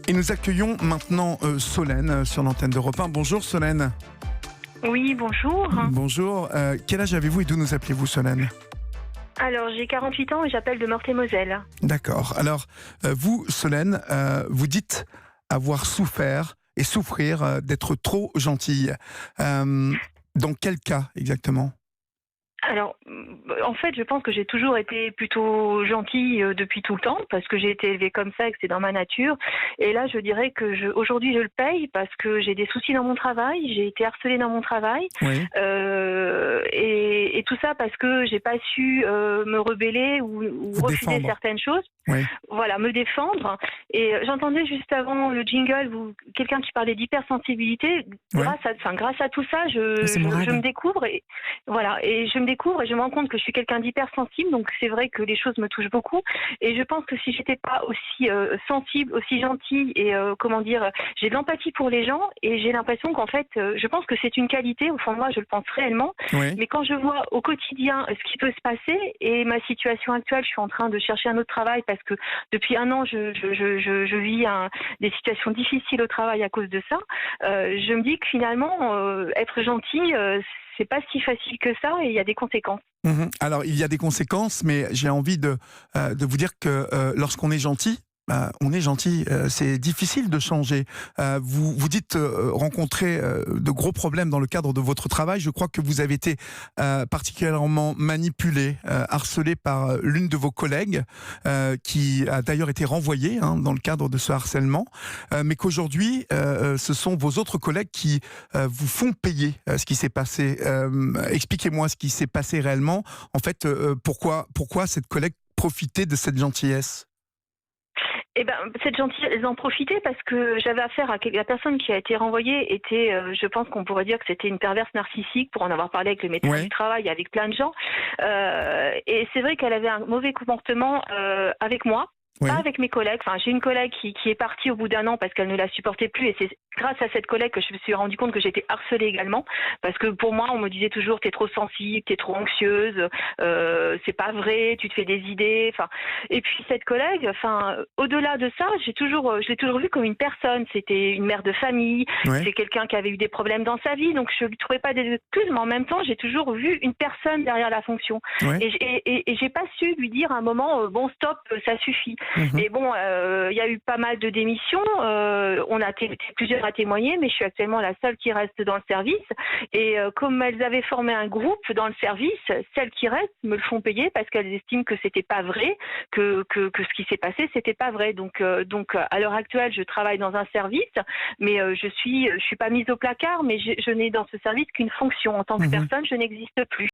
Et nous accueillons maintenant Solène sur l'antenne d'Europe 1. Bonjour Solène. Oui, bonjour. Bonjour. Quel âge avez-vous et d'où nous appelez-vous Solène ? Alors, j'ai 48 ans et j'appelle de Meurthe-et-Moselle. D'accord. Alors, vous Solène, vous dites avoir souffert et souffrir d'être trop gentille. Dans quel cas exactement ? Alors, en fait, je pense que j'ai toujours été plutôt gentille depuis tout le temps, parce que j'ai été élevée comme ça et que c'est dans ma nature. Et là, je dirais que aujourd'hui, je le paye parce que j'ai des soucis dans mon travail, j'ai été harcelée dans mon travail, Oui. et tout ça parce que j'ai pas su me rebeller ou Vous refuser défendre. certaines choses. Oui. Voilà, me défendre. Et j'entendais juste avant le jingle, quelqu'un qui parlait d'hypersensibilité. Ouais. Grâce à tout ça, C'est Mourad. je me découvre et voilà, et je me rends compte que je suis quelqu'un d'hypersensible. Donc c'est vrai que les choses me touchent beaucoup. Et je pense que si j'étais pas aussi sensible, aussi gentille et j'ai de l'empathie pour les gens et j'ai l'impression qu'en fait, je pense que c'est une qualité. Au fond de moi, je le pense réellement. Oui. Mais quand je vois au quotidien ce qui peut se passer et ma situation actuelle, je suis en train de chercher un autre travail parce que depuis un an, je vis des situations difficiles au travail à cause de ça. Je me dis que finalement, être gentil, c'est pas si facile que ça et il y a des conséquences. Alors, il y a des conséquences, mais j'ai envie de vous dire que lorsqu'on est gentil, on est gentil, c'est difficile de changer. Vous dites rencontrer de gros problèmes dans le cadre de votre travail. Je crois que vous avez été particulièrement manipulé, harcelé par l'une de vos collègues, qui a d'ailleurs été renvoyée dans le cadre de ce harcèlement, mais qu'aujourd'hui, ce sont vos autres collègues qui vous font payer ce qui s'est passé. Expliquez-moi ce qui s'est passé réellement. En fait, pourquoi cette collègue profitait de cette gentillesse ? Eh ben, cette gentillesse, elles en profitaient parce que j'avais affaire à la personne qui a été renvoyée était, je pense qu'on pourrait dire que c'était une perverse narcissique pour en avoir parlé avec le médecin Ouais. du travail, avec plein de gens. Et c'est vrai qu'elle avait un mauvais comportement avec moi. Oui. Pas avec mes collègues. Enfin, j'ai une collègue qui est partie au bout d'un an parce qu'elle ne la supportait plus. Et c'est grâce à cette collègue que je me suis rendu compte que j'étais harcelée également. Parce que pour moi, on me disait toujours t'es trop sensible, t'es trop anxieuse, c'est pas vrai, tu te fais des idées. Enfin, et puis cette collègue, au-delà de ça, je l'ai toujours vue comme une personne. C'était une mère de famille. Ouais. C'est quelqu'un qui avait eu des problèmes dans sa vie. Donc je ne trouvais pas des excuses, mais en même temps, j'ai toujours vu une personne derrière la fonction. Ouais. Et j'ai pas su lui dire à un moment bon stop, ça suffit. Mais bon, il y a eu pas mal de démissions. On a plusieurs à témoigner, mais je suis actuellement la seule qui reste dans le service. Et comme elles avaient formé un groupe dans le service, celles qui restent me le font payer parce qu'elles estiment que c'était pas vrai, que ce qui s'est passé c'était pas vrai. Donc à l'heure actuelle, je travaille dans un service, mais je suis pas mise au placard, mais je n'ai dans ce service qu'une fonction en tant que personne, je n'existe plus.